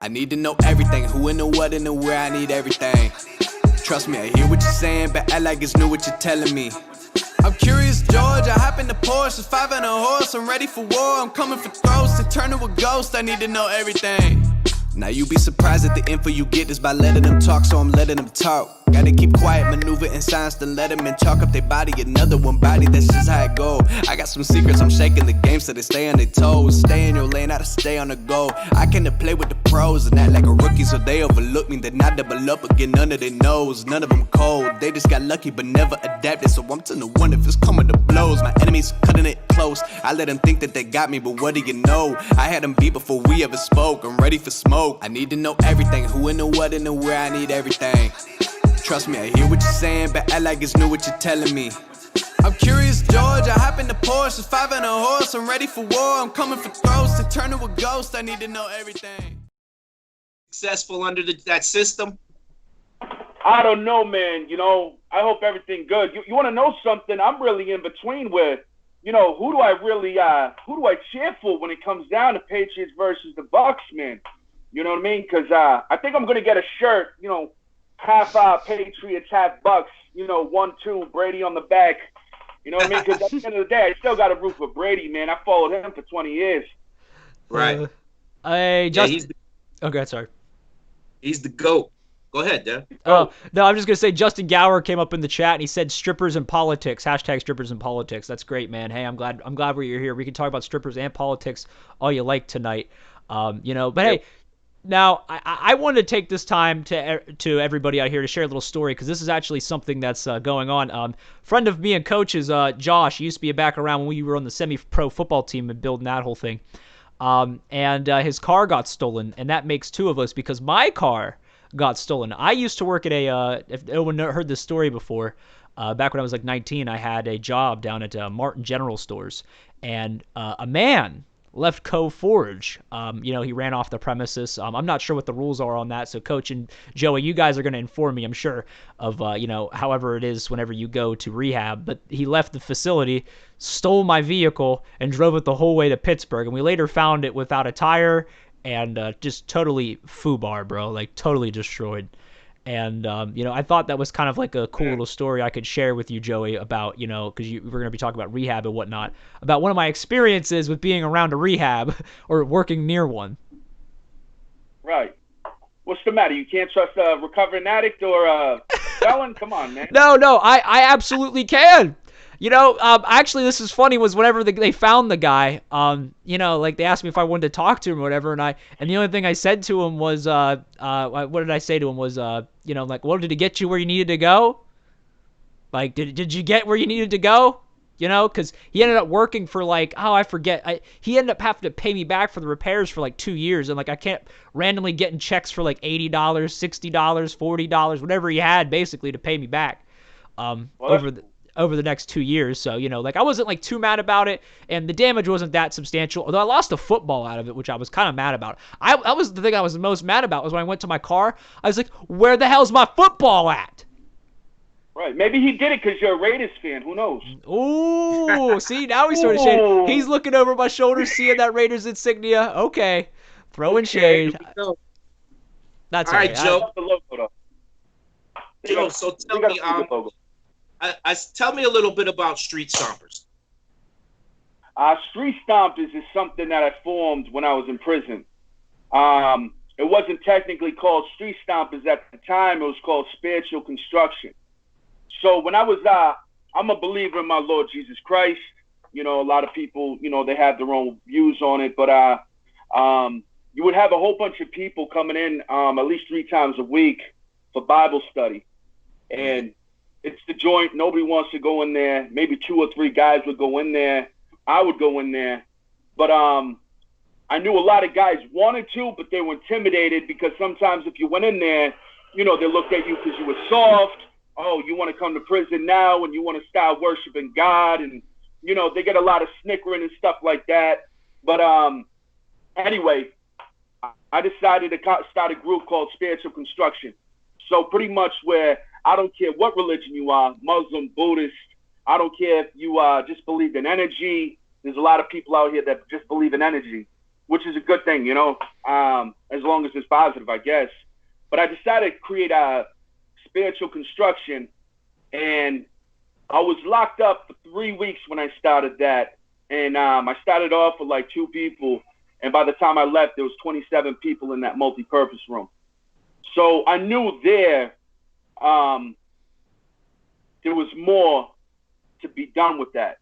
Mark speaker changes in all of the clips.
Speaker 1: I need to know everything, who and the what and the where, I need everything. Trust me, I hear what you're saying, but act like it's new what you're telling me. I'm curious, George, I hop in the Porsche, it's 5 and a horse, I'm ready for war, I'm coming for throats, to turn to a ghost, I need to know everything. Now you be surprised at the info you get is by letting them talk, so I'm letting them talk. Gotta keep quiet, maneuver in silence, then let them in, chalk up their body, another one body, that's just how it go. I got some secrets, I'm shaking the game so they stay on their toes. Stay in your lane, how to stay on the go. I can play with the pros and act like a rookie, so they overlook me, then I double up again, none of their knows, none of them cold. They just got lucky but never adapted, so I'm to the one if it's coming to blows. My enemies cutting it close, I let them think that they got me, but what do you know? I had them beat before we ever spoke, I'm ready for smoke. I need to know everything, who and the what and the where, I need everything. Trust me, I hear what you're saying, but act like it's new what you're telling me. I'm curious, George, I hop in the Porsche, it's 5 and a horse, I'm ready for war, I'm coming for throats, to turn to a ghost, I need to know everything.
Speaker 2: Successful under that system?
Speaker 3: I don't know, man. I hope everything good. You want to know something? I'm really in between with, who do I cheer for when it comes down to Patriots versus the Bucks, man? You know what I mean? Because I think I'm going to get a shirt, half Patriots, half Bucks, 1-2, Brady on the back. You know what I mean? Because at the end of the day, I still got to root for Brady, man. I followed him for 20 years.
Speaker 2: Right.
Speaker 4: Okay, sorry.
Speaker 2: He's the GOAT. Go ahead, Dan.
Speaker 4: Oh, no, I'm just going to say Justin Gower came up in the chat and he said strippers and politics, hashtag strippers and politics. That's great, man. Hey, I'm glad you're here. We can talk about strippers and politics all you like tonight. Hey, now I wanted to take this time to everybody out here to share a little story because this is actually something that's going on. Friend of me and coach's, Josh, he used to be back around when we were on the semi-pro football team and building that whole thing. And his car got stolen, and that makes two of us because my car got stolen. I used to work at if anyone heard this story before, back when I was like 19, I had a job down at Martin General Stores, and a man left Cove Forge. He ran off the premises. I'm not sure what the rules are on that, so Coach and Joey, you guys are going to inform me, I'm sure, of, however it is whenever you go to rehab. But he left the facility, stole my vehicle, and drove it the whole way to Pittsburgh. And we later found it without a tire and just totally foobar, bro, like totally destroyed. And, I thought that was kind of like a cool little story I could share with you, Joey, about, because we're going to be talking about rehab and whatnot, about one of my experiences with being around a rehab or working near one.
Speaker 3: Right. What's the matter? You can't trust a recovering addict or a felon? Come on, man.
Speaker 4: No, I absolutely can. Actually, this is funny, was whenever they found the guy, they asked me if I wanted to talk to him or whatever, and the only thing I said to him was, what did I say to him was, well, did it get you where you needed to go? Like, did you get where you needed to go? Because he ended up working for I forget. He ended up having to pay me back for the repairs for 2 years, and I can't randomly getting checks for $80, $60, $40, whatever he had basically to pay me back, over the next 2 years. So, I wasn't too mad about it, and the damage wasn't that substantial, although I lost a football out of it, which I was kind of mad about. That was the thing I was the most mad about, was when I went to my car, I was like, where the hell's my football at?
Speaker 3: Right. Maybe he did it because you're a Raiders fan. Who knows?
Speaker 4: Ooh, see, now he's sort of shade. He's looking over my shoulder, seeing that Raiders insignia. Okay. Throwing shade. That's
Speaker 2: all right, Joe.
Speaker 3: Joe,
Speaker 2: so tell me, tell me a little bit about Street Stompers.
Speaker 3: Street Stompers is something that I formed when I was in prison. It wasn't technically called Street Stompers at the time. It was called Spiritual Construction. So when I was, I'm a believer in my Lord Jesus Christ. A lot of people, they have their own views on it. But you would have a whole bunch of people coming in at least 3 times a week for Bible study. And it's the joint. Nobody wants to go in there. Maybe 2 or 3 guys would go in there. I would go in there. But I knew a lot of guys wanted to, but they were intimidated because sometimes if you went in there, they looked at you because you were soft. Oh, you want to come to prison now and you want to start worshiping God. And, they get a lot of snickering and stuff like that. But anyway, I decided to start a group called Spiritual Construction. So pretty much where I don't care what religion you are, Muslim, Buddhist, I don't care if you just believe in energy. There's a lot of people out here that just believe in energy. which is a good thing, you know, as long as it's positive, I guess. But I decided to create a spiritual construction, and I was locked up for 3 weeks when I started that. And I started off with like 2 people, and by the time I left, there was 27 people in that multi-purpose room. So I knew there was more to be done with that.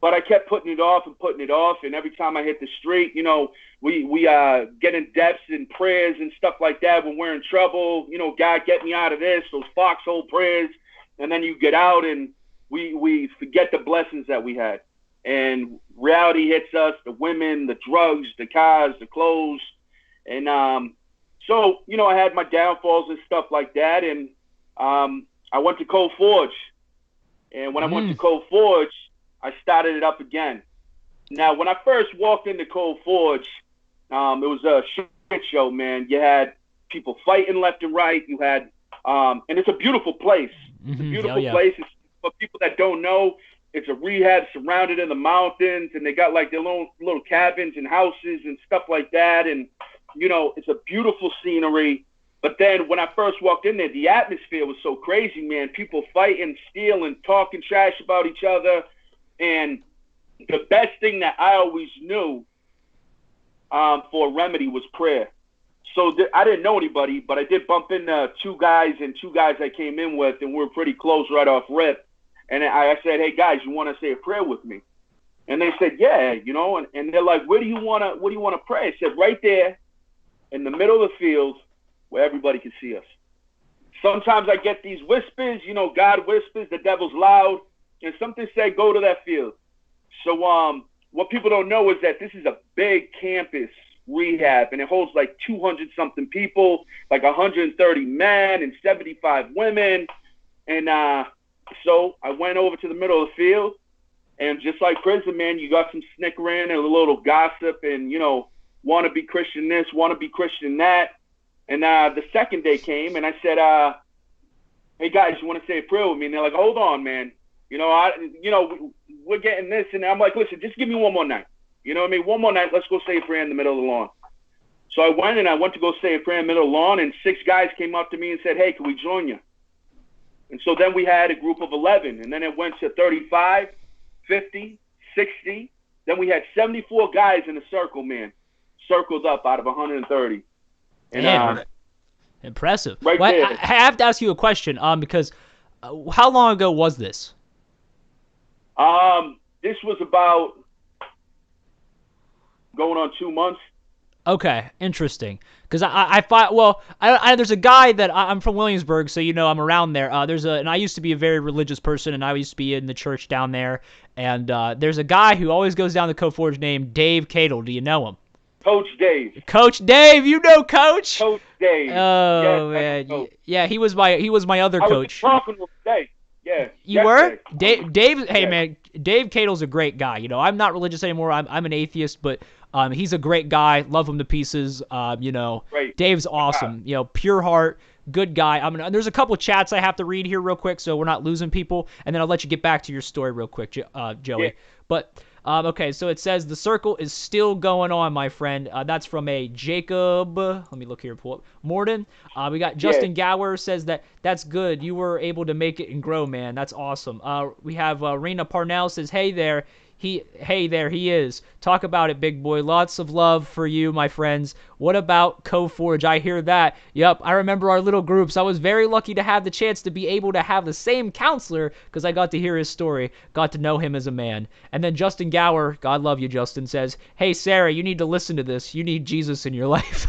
Speaker 3: But I kept putting it off, and every time I hit the street, you know, we get in depths and prayers and stuff like that when we're in trouble. You know, God, get me out of this, those foxhole prayers. And then you get out, and we forget the blessings that we had. And reality hits us, the women, the drugs, the cars, the clothes. And so, you know, I had my downfalls and stuff like that. And I went to Cold Forge. And when I went to Cold Forge, I started it up again. Now, when I first walked into Cold Forge, it was a shit show, man. You had people fighting left and right. You had, and it's a beautiful place. It's a beautiful place. It's, for people that don't know, it's a rehab surrounded in the mountains, and they got like their little cabins and houses and stuff like that. And, you know, it's a beautiful scenery. But then when I first walked in there, the atmosphere was so crazy, man. People fighting, stealing, talking trash about each other. And the best thing that I always knew for a remedy was prayer. So I didn't know anybody, but I did bump into 2 guys I came in with, and we were pretty close right off rip. And I said, hey, guys, you want to say a prayer with me? And they said, yeah, you know, and they're like, what do you want to pray? I said, right there in the middle of the field where everybody can see us. Sometimes I get these whispers, you know, God whispers, the devil's loud. And something said, go to that field. So what people don't know is that this is a big campus rehab, and it holds like 200-something people, like 130 men and 75 women. And so I went over to the middle of the field, and just like prison, man, you got some snickering and a little gossip and, you know, want to be Christian this, want to be Christian that. And the second day came, and I said, hey, guys, you want to say a prayer with me? And they're like, hold on, man. You know, we're getting this. And I'm like, listen, just give me one more night. You know what I mean? One more night. Let's go say a prayer in the middle of the lawn. So I went to go say a prayer in the middle of the lawn, and 6 guys came up to me and said, hey, can we join you? And so then we had a group of 11, and then it went to 35, 50, 60. Then we had 74 guys in a circle, man, circled up out of 130. And,
Speaker 4: Damn. Impressive.
Speaker 3: Right
Speaker 4: well,
Speaker 3: there.
Speaker 4: I have to ask you a question, because how long ago was this?
Speaker 3: This was about going on 2 months.
Speaker 4: Okay, interesting. Because I thought, well, there's a guy that I'm from Williamsburg, so you know I'm around there. And I used to be a very religious person, and I used to be in the church down there. And there's a guy who always goes down the Code Forge named Dave Cadle. Do you know him?
Speaker 3: Coach Dave.
Speaker 4: Coach Dave, you know Coach.
Speaker 3: Coach Dave.
Speaker 4: Oh
Speaker 3: yes,
Speaker 4: man, yeah, he was my other coach.
Speaker 3: I was talking with Dave. Yeah.
Speaker 4: You were?
Speaker 3: Dave.
Speaker 4: Hey man, Dave Cadle's a great guy. You know, I'm not religious anymore. I'm an atheist, but he's a great guy. Love him to pieces. You know,
Speaker 3: Great.
Speaker 4: Dave's awesome. You know, pure heart, good guy. There's a couple chats I have to read here real quick, so we're not losing people, and then I'll let you get back to your story real quick, Joey.
Speaker 3: Yeah.
Speaker 4: But okay, so it says the circle is still going on, my friend. That's from a Jacob. Let me look here. Pull up Morden. We got Justin Gower says that's good. You were able to make it and grow, man. That's awesome. We have Rena Parnell says, hey there. He is. Talk about it, big boy. Lots of love for you, my friends. What about Co-Forge? I hear that. Yep, I remember our little groups. I was very lucky to have the chance to be able to have the same counselor because I got to hear his story, got to know him as a man. And then Justin Gower, God love you, Justin, says, hey, Sarah, you need to listen to this. You need Jesus in your life.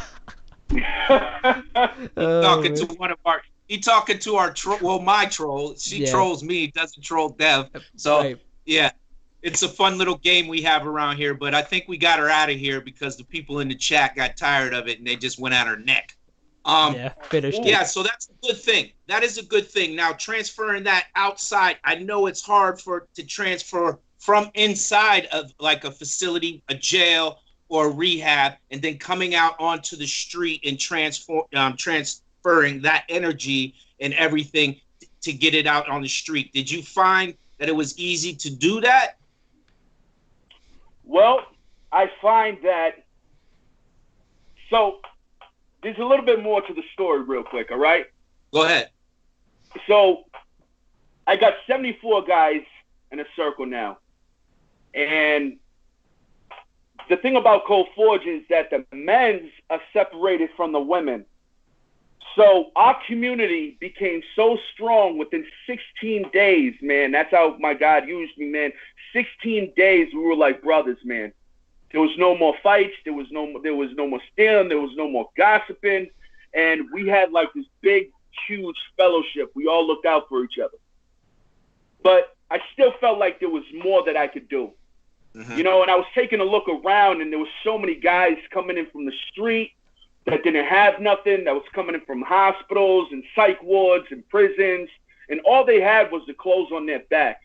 Speaker 2: Talking to one of our... He talking to our my troll. She trolls me, doesn't troll Dev. So,
Speaker 4: right.
Speaker 2: Yeah. It's a fun little game we have around here, but I think we got her out of here because the people in the chat got tired of it and they just went at her neck.
Speaker 4: Finished.
Speaker 2: Yeah, so that's a good thing. That is a good thing. Now, transferring that outside, I know it's hard to transfer from inside of like a facility, a jail, or a rehab, and then coming out onto the street and transferring that energy and everything to get it out on the street. Did you find that it was easy to do that?
Speaker 3: Well, I find that So there's a little bit more to the story real quick, all right?
Speaker 2: Go ahead.
Speaker 3: So I got 74 guys in a circle now. And the thing about Cold Forge is that the men's are separated from the women. So our community became so strong within 16 days, man. That's how my God used me, man. 16 days, we were like brothers, man. There was no more fights. There was no more stealing. There was no more gossiping. And we had like this big, huge fellowship. We all looked out for each other. But I still felt like there was more that I could do. Mm-hmm. You know, and I was taking a look around, and there was so many guys coming in from the street that didn't have nothing, that was coming in from hospitals and psych wards and prisons, and all they had was the clothes on their back.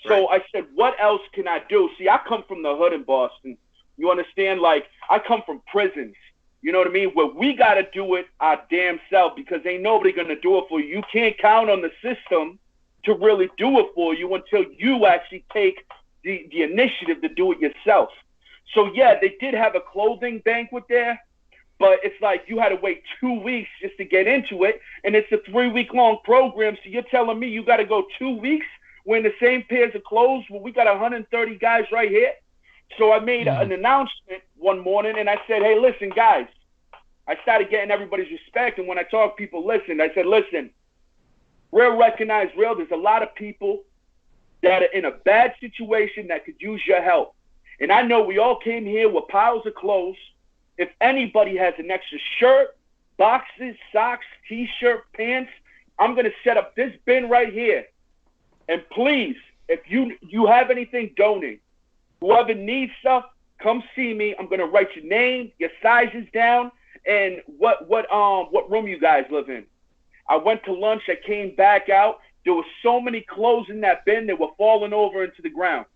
Speaker 3: So I said, what else can I do? See, I come from the hood in Boston. You understand? Like, I come from prisons. You know what I mean? Where we got to do it our damn self, because ain't nobody going to do it for you. You can't count on the system to really do it for you until you actually take the initiative to do it yourself. So, yeah, they did have a clothing banquet there, but it's like you had to wait 2 weeks just to get into it, and it's a 3-week-long program, so you're telling me you got to go 2 weeks wearing the same pairs of clothes? Well, we got 130 guys right here. So I made an announcement one morning, and I said, hey, listen, guys. I started getting everybody's respect, and when I talk, people listened. I said, listen, real recognize real. There's a lot of people that are in a bad situation that could use your help. And I know we all came here with piles of clothes. If anybody has an extra shirt, boxes, socks, T-shirt, pants, I'm going to set up this bin right here. And please, if you have anything, donate. Whoever needs stuff, come see me. I'm going to write your name, your sizes down, and what room you guys live in. I went to lunch. I came back out. There were so many clothes in that bin that were falling over into the ground.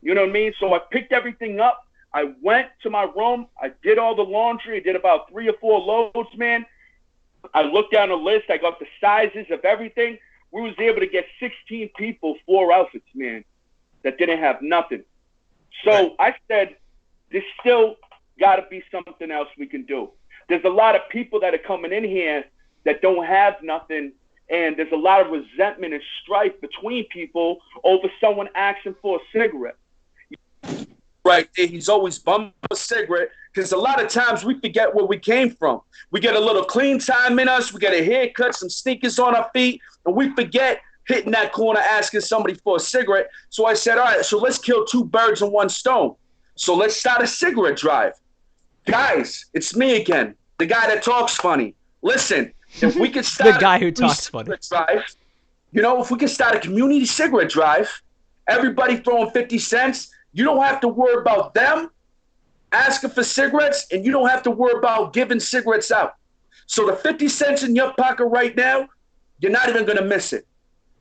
Speaker 3: You know what I mean? So I picked everything up. I went to my room. I did all the laundry. I did about 3 or 4 loads, man. I looked down the list. I got the sizes of everything. We was able to get 16 people 4 outfits, man, that didn't have nothing. So I said, there's still got to be something else we can do. There's a lot of people that are coming in here that don't have nothing, and there's a lot of resentment and strife between people over someone asking for a cigarette.
Speaker 5: Right there, he's always bumming a cigarette, because a lot of times we forget where we came from. We get a little clean time in us, we get a haircut, some sneakers on our feet, and we forget hitting that corner asking somebody for a cigarette. So I said, all right, so let's kill 2 birds in 1 stone. So let's start a cigarette drive. Guys, it's me again, the guy that talks funny. Listen, if we could start
Speaker 4: the guy who talks funny
Speaker 5: drive, you know, if we could start a community cigarette drive, everybody throwing 50 cents, you don't have to worry about them asking for cigarettes, and you don't have to worry about giving cigarettes out. So the 50 cents in your pocket right now, you're not even going to miss it.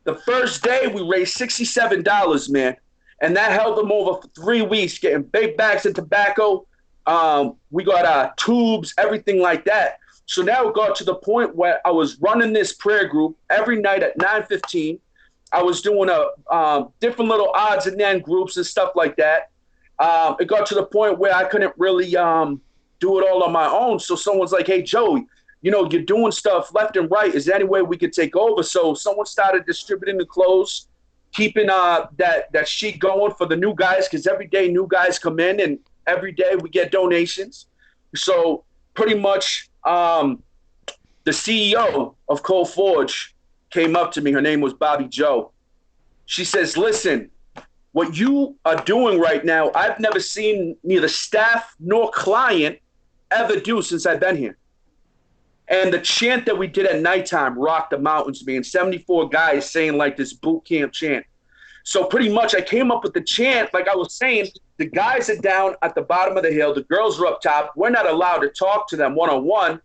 Speaker 5: The first day, we raised $67, man, and that held them over for 3 weeks, getting big bags of tobacco. We got tubes, everything like that. So now it got to the point where I was running this prayer group every night at 9:15. I was doing different little odds and end groups and stuff like that. It got to the point where I couldn't really do it all on my own. So someone's like, hey, Joey, you know, you're doing stuff left and right. Is there any way we could take over? So someone started distributing the clothes, keeping that sheet going for the new guys, because every day new guys come in, and every day we get donations. So pretty much the CEO of Cold Forge came up to me. Her name was Bobby Joe. She says, listen, what you are doing right now, I've never seen neither staff nor client ever do since I've been here. And the chant that we did at nighttime rocked the mountains, man. 74 guys saying like this boot camp chant. So pretty much I came up with the chant. Like I was saying, the guys are down at the bottom of the hill. The girls are up top. We're not allowed to talk to them one-on-one.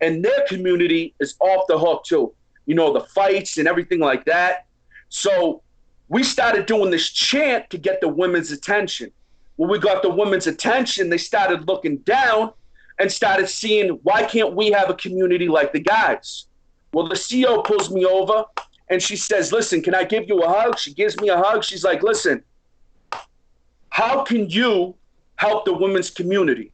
Speaker 5: And their community is off the hook too. You know, the fights and everything like that. So we started doing this chant to get the women's attention. When we got the women's attention, they started looking down and started seeing, why can't we have a community like the guys? Well, the CEO pulls me over and she says, listen, can I give you a hug? She gives me a hug. She's like, listen, how can you help the women's community?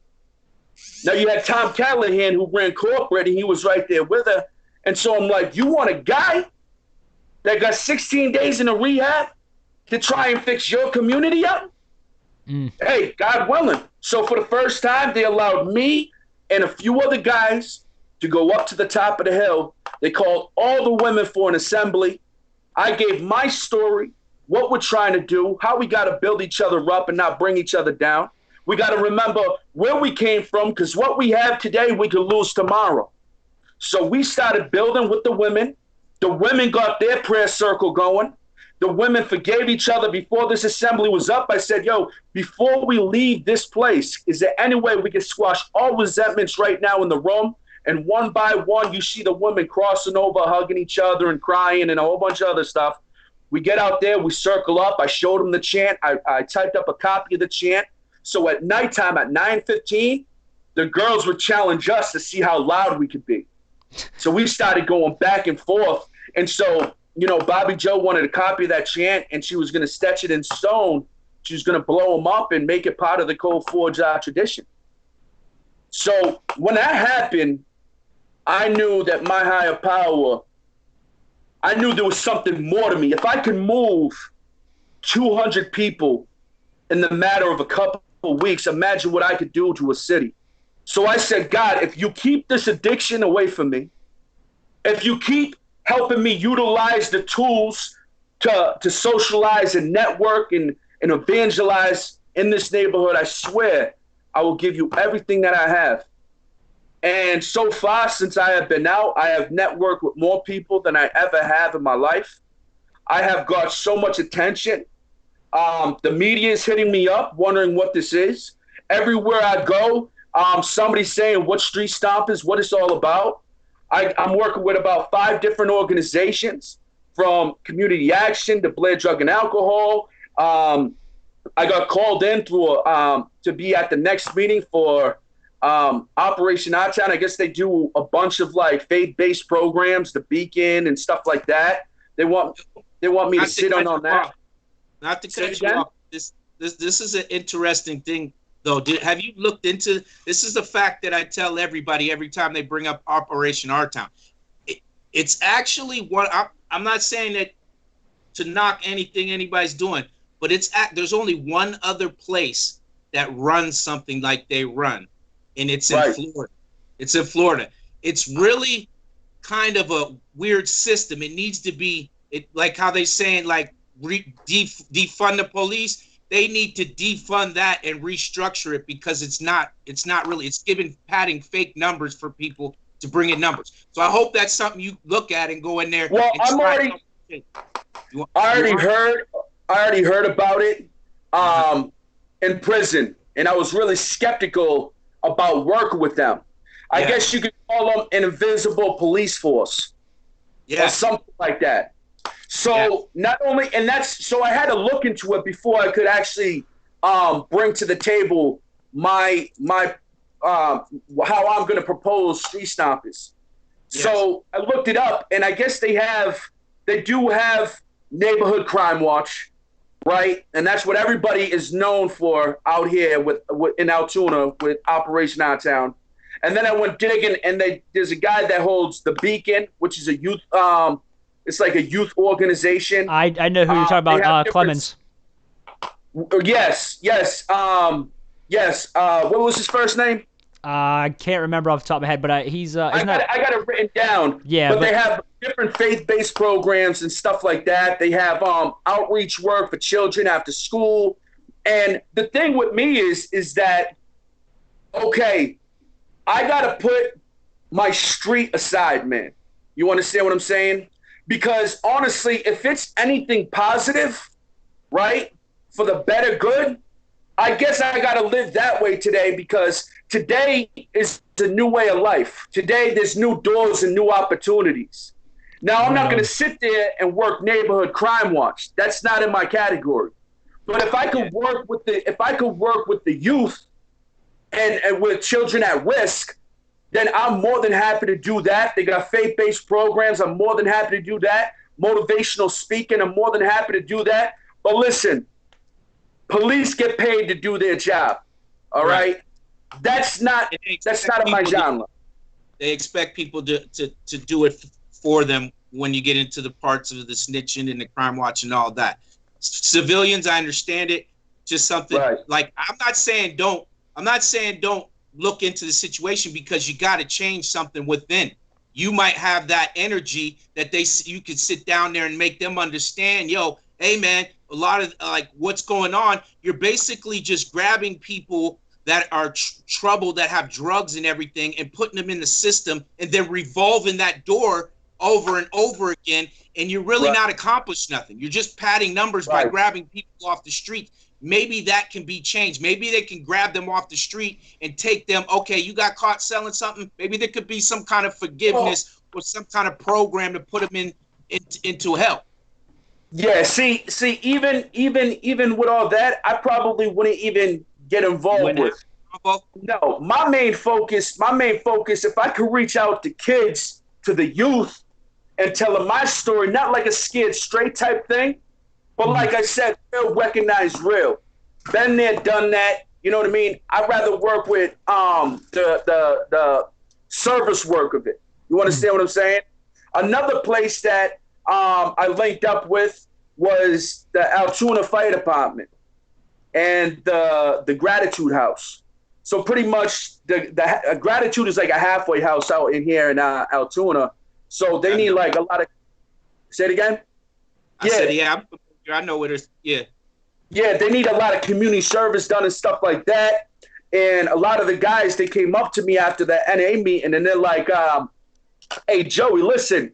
Speaker 5: Now you had Tom Callahan who ran corporate, and he was right there with her. And so I'm like, you want a guy that got 16 days in a rehab to try and fix your community up? Hey, God willing. So for the first time, they allowed me and a few other guys to go up to the top of the hill. They called all the women for an assembly. I gave my story, what we're trying to do, how we got to build each other up and not bring each other down. We got to remember where we came from, because what we have today, we could lose tomorrow. So we started building with the women. The women got their prayer circle going. The women forgave each other before this assembly was up. I said, yo, before we leave this place, is there any way we can squash all resentments right now in the room? And one by one, you see the women crossing over, hugging each other and crying and a whole bunch of other stuff. We get out there, we circle up. I showed them the chant. I typed up a copy of the chant. So at nighttime at 9:15, the girls would challenge us to see how loud we could be. So we started going back and forth. And so, you know, Bobby Joe wanted a copy of that chant, and she was going to sketch it in stone. She was going to blow them up and make it part of the Code Forge tradition. So when that happened, I knew that my higher power, I knew there was something more to me. If I could move 200 people in the matter of a couple of weeks, imagine what I could do to a city. So I said, God, if you keep this addiction away from me, if you keep helping me utilize the tools to socialize and network and evangelize in this neighborhood, I swear I will give you everything that I have. And so far, since I have been out, I have networked with more people than I ever have in my life. I have got so much attention. The media is hitting me up, wondering what this is. Everywhere I go, somebody's saying, what Street Stompers, what it's all about. I'm working with about 5 different organizations, from Community Action to Blair Drug and Alcohol. I got called in to be at the next meeting for Operation Our Town. I guess they do a bunch of like faith-based programs, the Beacon and stuff like that. They want me to sit on that.
Speaker 2: Not to cut you off. This is an interesting thing, though. Have you looked into this? Is a fact that I tell everybody every time they bring up Operation Our Town. It's actually what I'm not saying that to knock anything anybody's doing, but there's only one other place that runs something like they run, and it's in Florida. It's in Florida. It's really kind of a weird system. It needs to be like how they saying like defund the police. They need to defund that and restructure it, because it's not really, it's padding fake numbers for people to bring in numbers. So I hope that's something you look at and go in there.
Speaker 5: Well, I already heard about it in prison, and I was really skeptical about working with them. I guess you could call them an invisible police force, or something like that. So not only, and so I had to look into it before I could actually bring to the table my how I'm going to propose Street Stompers. Yes. So I looked it up, and I guess they do have Neighborhood Crime Watch, right? And that's what everybody is known for out here in Altoona with Operation Our Town. And then I went digging, and there's a guy that holds the Beacon, which is a youth. It's like a youth organization.
Speaker 4: I know who you're talking about, Clemens.
Speaker 5: Yes. What was his first name?
Speaker 4: I can't remember off the top of my head, but he's. I
Speaker 5: got it written down.
Speaker 4: Yeah,
Speaker 5: but they have different faith-based programs and stuff like that. They have outreach work for children after school. And the thing with me is that, okay, I gotta put my street aside, man. You understand what I'm saying? Because honestly, if it's anything positive, right, for the better good, I guess I got to live that way today, because today is a new way of life. Today, there's new doors and new opportunities. Now, I'm not going to sit there and work Neighborhood Crime Watch. That's not in my category. But if I could work with the youth and with children at risk, then I'm more than happy to do that. They got faith-based programs. I'm more than happy to do that. Motivational speaking, I'm more than happy to do that. But listen, police get paid to do their job, all right? that's not
Speaker 2: And
Speaker 5: in my genre.
Speaker 2: They expect people to do it for them when you get into the parts of the snitching and the crime watch and all that. Civilians, I understand it. Just something
Speaker 5: Right.
Speaker 2: like I'm not saying don't look into the situation, because you got to change something within. You might have that energy that you could sit down there and make them understand, yo, hey man, a lot of like what's going on. You're basically just grabbing people that are trouble, that have drugs and everything, and putting them in the system, and then revolving that door over and over again, and you're really not accomplished nothing. You're just padding numbers by grabbing people off the street. Maybe that can be changed. Maybe they can grab them off the street and take them. Okay, you got caught selling something. Maybe there could be some kind of forgiveness or some kind of program to put them into help.
Speaker 5: Yeah, see, even with all that, I probably wouldn't even get involved with. No, my main focus, if I could reach out to kids, to the youth, and tell them my story, not like a scared straight type thing, but like I said, real, recognize real. Been there, done that. You know what I mean? I'd rather work with the service work of it. You understand what I'm saying? Another place that I linked up with was the Altoona Fire Department and the Gratitude House. So pretty much the Gratitude is like a halfway house out in here in Altoona. So they need like a lot of. Say it again.
Speaker 2: I know what it is. Yeah.
Speaker 5: Yeah, they need a lot of community service done and stuff like that. And a lot of the guys, they came up to me after the NA meeting and they're like, hey, Joey, listen,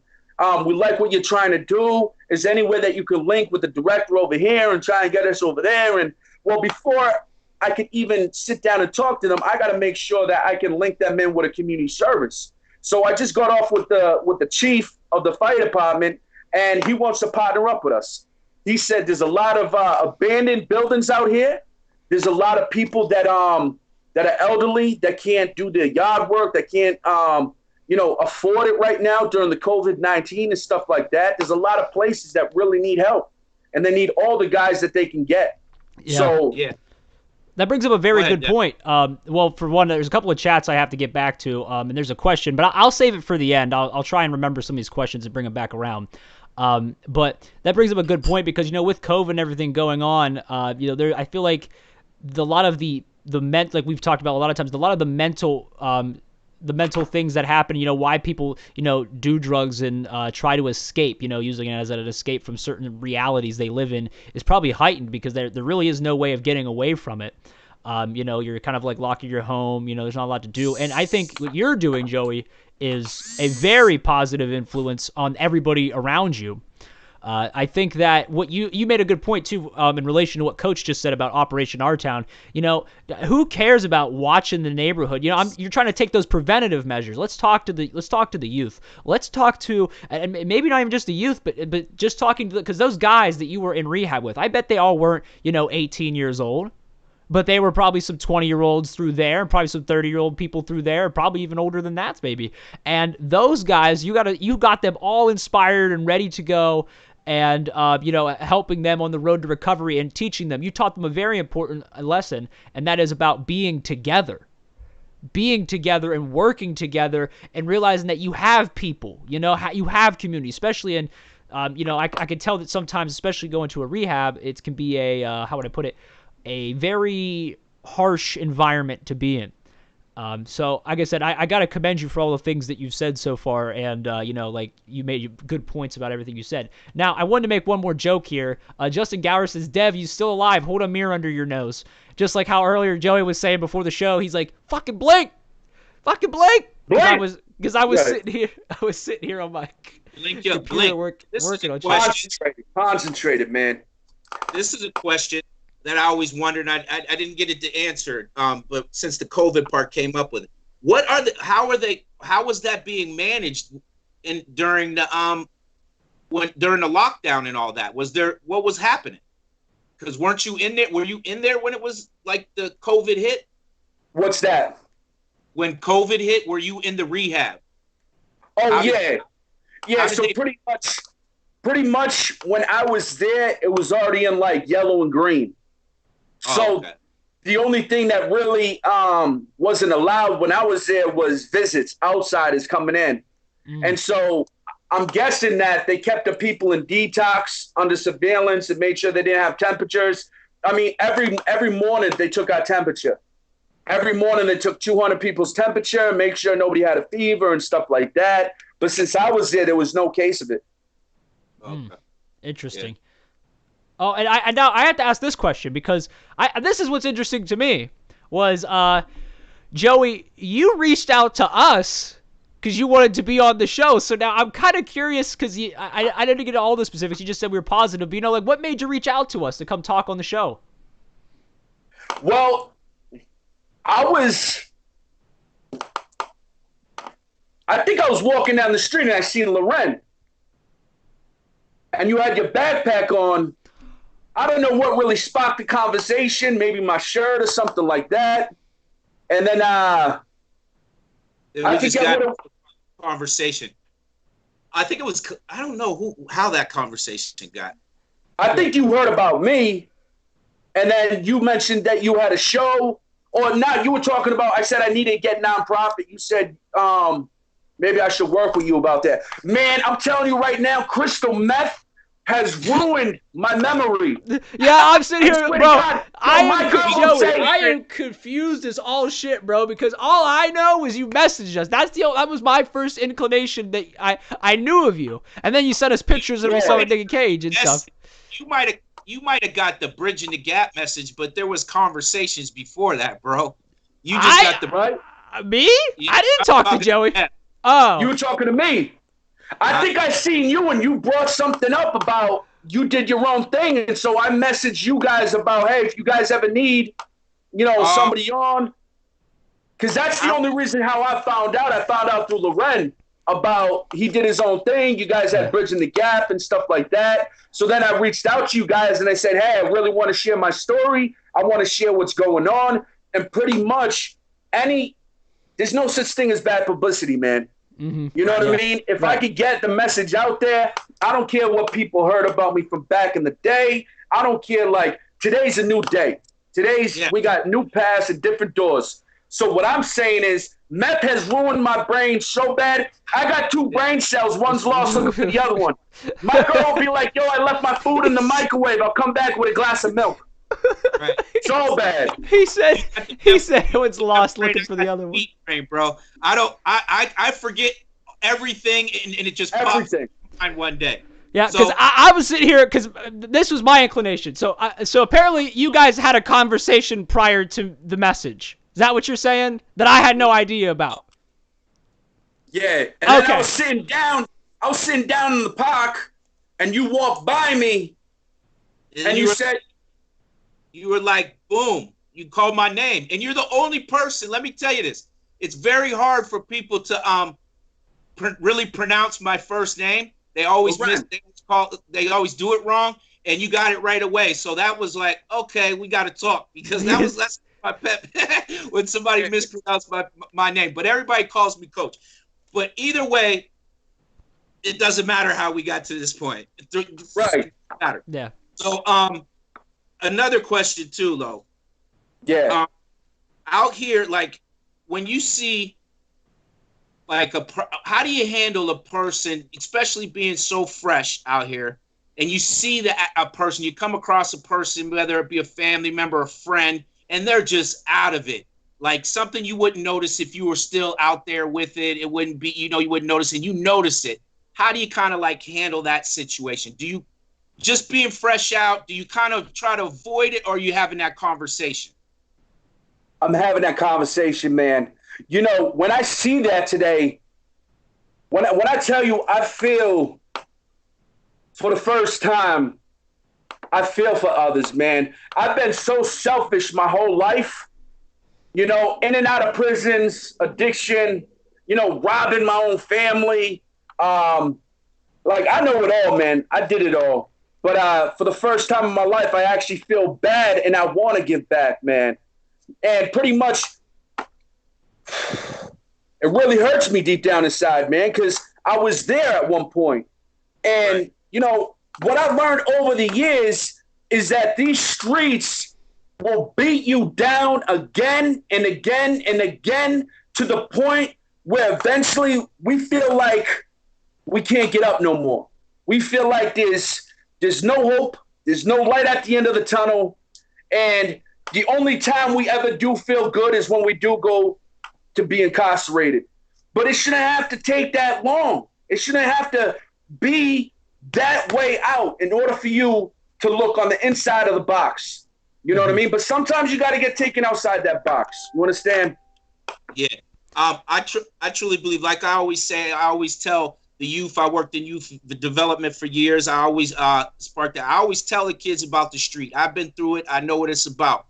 Speaker 5: we like what you're trying to do. Is there any way that you could link with the director over here and try and get us over there? And well, before I could even sit down and talk to them, I got to make sure that I can link them in with a community service. So I just got off with the chief of the fire department, and he wants to partner up with us. He said there's a lot of abandoned buildings out here. There's a lot of people that are elderly, that can't do their yard work, that can't afford it right now during the COVID-19 and stuff like that. There's a lot of places that really need help, and they need all the guys that they can get.
Speaker 4: Yeah.
Speaker 5: So
Speaker 4: that brings up a very good point. Well, for one, there's a couple of chats I have to get back to, and there's a question, but I'll save it for the end. I'll try and remember some of these questions and bring them back around. But that brings up a good point because, with COVID and everything going on, I feel like a lot of the like we've talked about a lot of times, a lot of the mental things that happen, why people, do drugs and try to escape, using it as an escape from certain realities they live in is probably heightened because there really is no way of getting away from it. You're kind of like locked in your home, there's not a lot to do. And I think what you're doing, Joey, is a very positive influence on everybody around you. I think that what you made a good point too, in relation to what Coach just said about Operation Our Town. Who cares about watching the neighborhood? You're trying to take those preventative measures. Let's talk to the youth. Let's talk to, and maybe not even just the youth, but just talking to, because those guys that you were in rehab with, I bet they all weren't 18 years old. But they were probably some 20-year-olds through there, probably some 30-year-old people through there, probably even older than that, maybe. And those guys, you got them all inspired and ready to go, and helping them on the road to recovery and teaching them. You taught them a very important lesson, and that is about being together and working together, and realizing that you have people, you have community, especially in, I can tell that sometimes, especially going to a rehab, it can be how would I put it? A very harsh environment to be in. So like I said, I got to commend you for all the things that you've said so far. And, you made good points about everything you said. Now, I wanted to make one more joke here. Justin Gower says, Dev, you still alive. Hold a mirror under your nose. Just like how earlier Joey was saying before the show, he's like, fucking blink. Fucking blink. Because I was sitting here on my computer working on
Speaker 5: concentrated, man.
Speaker 2: This is a question that I always wondered. I didn't get it to answer. But since the COVID part came up with it, how was that being managed during the during the lockdown and all that? What was happening? Because weren't you in there? Were you in there when it was like the COVID hit?
Speaker 5: What's that?
Speaker 2: When COVID hit, were you in the rehab?
Speaker 5: Oh, yeah. So pretty much when I was there, it was already in like yellow and green. So the only thing that really wasn't allowed when I was there was visits, outsiders coming in. And so I'm guessing that they kept the people in detox under surveillance and made sure they didn't have temperatures. I mean, every morning they took our temperature. Every morning they took 200 people's temperature, make sure nobody had a fever and stuff like that. But since I was there was no case of it.
Speaker 2: Okay.
Speaker 4: Interesting. Yeah. Oh, and now I have to ask this question because this is what's interesting to me was Joey, you reached out to us because you wanted to be on the show. So now I'm kind of curious because I didn't get all the specifics. You just said we were positive. But, like, what made you reach out to us to come talk on the show?
Speaker 5: Well, I think I was walking down the street and I seen Loren. And you had your backpack on. I don't know what really sparked the conversation. Maybe my shirt or something like that. And then I
Speaker 2: just got a conversation. I think it was. I don't know how that conversation got.
Speaker 5: I think you heard about me, and then you mentioned that you had a show, or not. You were talking about. I said I needed to get nonprofit. You said maybe I should work with you about that. Man, I'm telling you right now, crystal meth has ruined my memory.
Speaker 4: Yeah, I'm sitting here, bro. I
Speaker 5: am
Speaker 4: confused as all shit, bro, because all I know is you messaged us. That was my first inclination that I knew of you. And then you sent us pictures of yourself with Nick Cage and stuff.
Speaker 2: You might have got the Bridging the Gap message, but there was conversations before that, bro. You just got the
Speaker 5: right?
Speaker 4: Me? I didn't talk to Joey. Oh.
Speaker 5: You were talking to me. I think I seen you and you brought something up about you did your own thing. And so I messaged you guys about, hey, if you guys ever need, somebody on. Because that's the only reason how I found out. I found out through Loren about he did his own thing. You guys had Bridging the Gap and stuff like that. So then I reached out to you guys and I said, hey, I really want to share my story. I want to share what's going on. And pretty much there's no such thing as bad publicity, man.
Speaker 4: Mm-hmm.
Speaker 5: You know what I mean? If I could get the message out there, I don't care what people heard about me from back in the day. I don't care. Like, today's a new day. We got new paths and different doors. So what I'm saying is meth has ruined my brain so bad. I got 2 brain cells. One's lost looking for the other one. My girl will be like, yo, I left my food in the microwave. I'll come back with a glass of milk.
Speaker 2: Right.
Speaker 5: So bad.
Speaker 4: He said one's lost looking for the other one.
Speaker 2: Brain, bro. I forget everything and it just pops in my mind one day.
Speaker 4: Yeah, because I was sitting here because this was my inclination. So apparently you guys had a conversation prior to the message. Is that what you're saying? That I had no idea about.
Speaker 5: Yeah. And then I was sitting down in the park, and you walked by me, and you said.
Speaker 2: You were like, boom, you called my name. And you're the only person, let me tell you this. It's very hard for people to really pronounce my first name. They always they always do it wrong, and you got it right away. So that was like, okay, we got to talk, because that's my pet when somebody mispronounced my name. But everybody calls me Coach. But either way, it doesn't matter how we got to this point.
Speaker 5: Right.
Speaker 2: It doesn't matter.
Speaker 4: Yeah.
Speaker 2: So another question too, though.
Speaker 5: Yeah.
Speaker 2: Out here, like, when you see, like, how do you handle a person, especially being so fresh out here, and you see a person, you come across a person, whether it be a family member, a friend, and they're just out of it, like something you wouldn't notice if you were still out there with it. It wouldn't be, you wouldn't notice it. You notice it. How do you kind of like handle that situation? Do you just being fresh out, do you kind of try to avoid it, or are you having that conversation?
Speaker 5: I'm having that conversation, man. When I see that today, when I tell you I feel, for the first time, I feel for others, man. I've been so selfish my whole life, in and out of prisons, addiction, robbing my own family. Like, I know it all, man. I did it all. But for the first time in my life, I actually feel bad, and I want to give back, man. And pretty much, it really hurts me deep down inside, man, because I was there at one point. And, what I learned over the years is that these streets will beat you down again and again and again to the point where eventually we feel like we can't get up no more. We feel like there's no hope, there's no light at the end of the tunnel, and the only time we ever do feel good is when we do go to be incarcerated. But it shouldn't have to take that long. It shouldn't have to be that way out in order for you to look on the inside of the box. You know what I mean? But sometimes you got to get taken outside that box. You understand?
Speaker 2: Yeah. I truly believe, like I always say, I always tell the youth, I worked in youth development for years. I always spark that. I always tell the kids about the street. I've been through it. I know what it's about.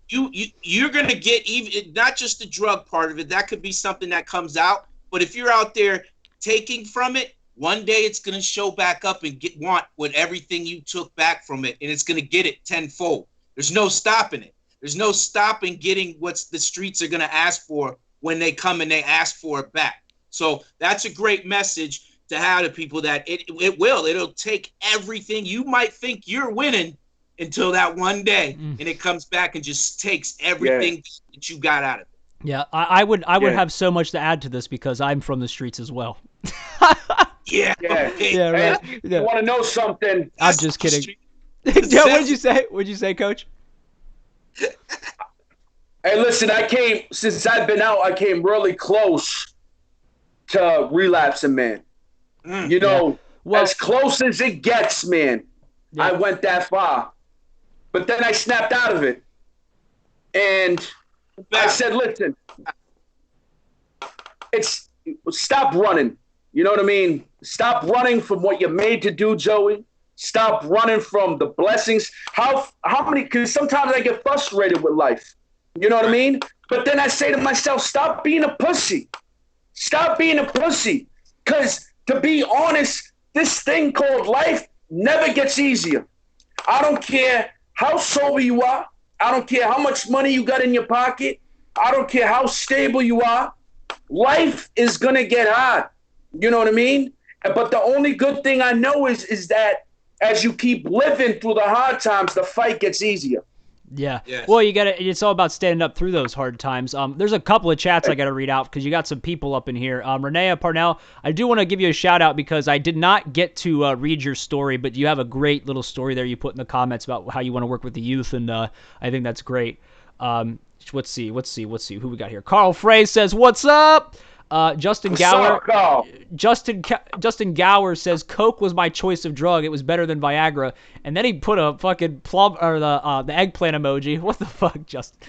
Speaker 2: You're going to get even, not just the drug part of it. That could be something that comes out. But if you're out there taking from it, one day it's going to show back up and want what everything you took back from it. And it's going to get it tenfold. There's no stopping it. There's no stopping getting what the streets are going to ask for when they come and they ask for it back. So that's a great message to have to people, that it'll take everything. You might think you're winning until that one day, and it comes back and just takes everything that you got out of it.
Speaker 4: Yeah, I would have so much to add to this because I'm from the streets as well.
Speaker 2: Yeah.
Speaker 4: Yeah, right.
Speaker 5: Hey,
Speaker 4: Yeah.
Speaker 5: You want to know something?
Speaker 4: I'm just kidding. Yeah, what'd you say? What'd you say, Coach?
Speaker 5: Hey, listen, since I've been out, I came really close to relapsing, man. You know,
Speaker 4: Well,
Speaker 5: as close as it gets, man.
Speaker 4: Yeah.
Speaker 5: I went that far. But then I snapped out of it. And I said, listen, stop running. You know what I mean? Stop running from what you're made to do, Joey. Stop running from the blessings. How many, because sometimes I get frustrated with life. You know what I mean? But then I say to myself, stop being a pussy. Stop being a pussy. Because to be honest, this thing called life never gets easier. I don't care how sober you are. I don't care how much money you got in your pocket. I don't care how stable you are. Life is going to get hard. You know what I mean? But the only good thing I know is that as you keep living through the hard times, the fight gets easier.
Speaker 4: Yeah.
Speaker 2: Yes.
Speaker 4: Well, it's all about standing up through those hard times. There's a couple of chats I got to read out because you got some people up in here. Renea Parnell, I do want to give you a shout out because I did not get to read your story, but you have a great little story there you put in the comments about how you want to work with the youth, and I think that's great. Let's see who we got here. Carl Frey says, "What's up?" Justin Gower. Justin Gower says Coke was my choice of drug. It was better than Viagra. And then he put a fucking plum or the eggplant emoji. What the fuck, Justin?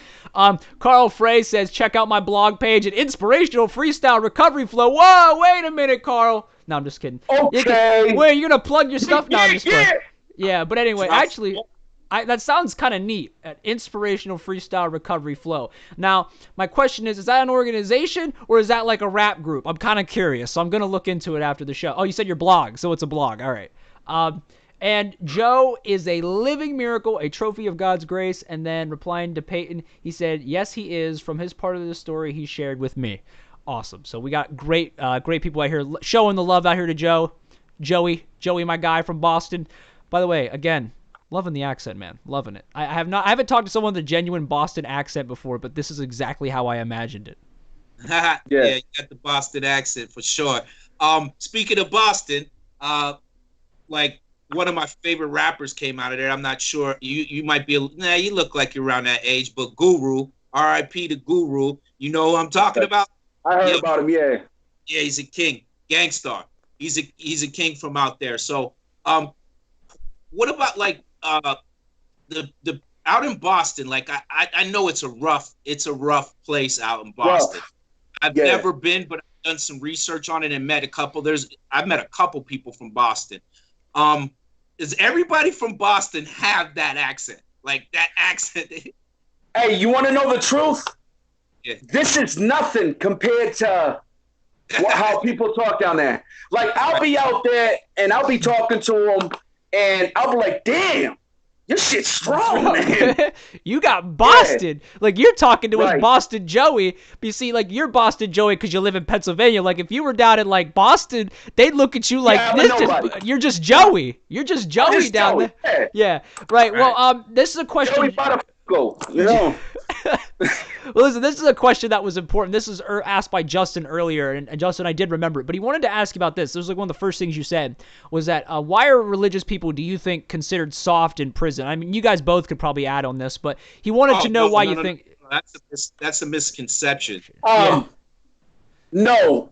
Speaker 4: Carl Frey says check out my blog page at Inspirational Freestyle Recovery Flow. Whoa, wait a minute, Carl. No, I'm just kidding.
Speaker 5: Okay.
Speaker 4: Wait, you're gonna plug your stuff now? Yeah, but anyway, actually. That sounds kind of neat, at Inspirational Freestyle Recovery Flow. Now, my question is that an organization or is that like a rap group? I'm kind of curious, so I'm going to look into it after the show. Oh, you said your blog, so it's a blog. All right. And Joe is a living miracle, a trophy of God's grace. And then replying to Peyton, he said, yes, he is, from his part of the story he shared with me. Awesome. So we got great people out here showing the love out here to Joe. Joey, my guy from Boston. By the way, again, loving the accent, man. Loving it. I haven't talked to someone with a genuine Boston accent before, but this is exactly how I imagined it.
Speaker 2: Yeah, you got the Boston accent for sure. Speaking of Boston, like one of my favorite rappers came out of there. I'm not sure. You might be, you look like you're around that age, but Guru, R.I.P. to Guru. You know who I'm talking about?
Speaker 5: I heard about him, yeah.
Speaker 2: Yeah, he's a king. Gangstar. He's a king from out there. So, what about like the out in Boston? Like I know it's a rough place out in Boston. I've never been, but I've done some research on it and met a couple. I've met a couple people from Boston. Does everybody from Boston have that accent? Like that accent?
Speaker 5: Hey, you want to know the truth?
Speaker 2: Yeah.
Speaker 5: This is nothing compared to how people talk down there. Like I'll be out there and I'll be talking to them. And I'll be like, damn, your shit's strong, man.
Speaker 4: You got Boston. Like, you're talking to us
Speaker 5: Right.
Speaker 4: Boston Joey. But you see, like, you're Boston Joey because you live in Pennsylvania. Like, if you were down in, like, Boston, they'd look at you like,
Speaker 5: I'm a
Speaker 4: this
Speaker 5: nobody.
Speaker 4: you're just Joey. You're just Joey
Speaker 5: just
Speaker 4: down
Speaker 5: Joey,
Speaker 4: there. Yeah. Right. Well, this is a question.
Speaker 5: Joey Butterfield, you know.
Speaker 4: Well, listen, this is a question that was important. This was asked by Justin earlier, and Justin, I did remember it, but he wanted to ask you about this. This was like one of the first things you said, was that why are religious people, do you think, considered soft in prison? I mean, you guys both could probably add on this, but he wanted to know why you think.
Speaker 2: No. That's a misconception.
Speaker 5: No.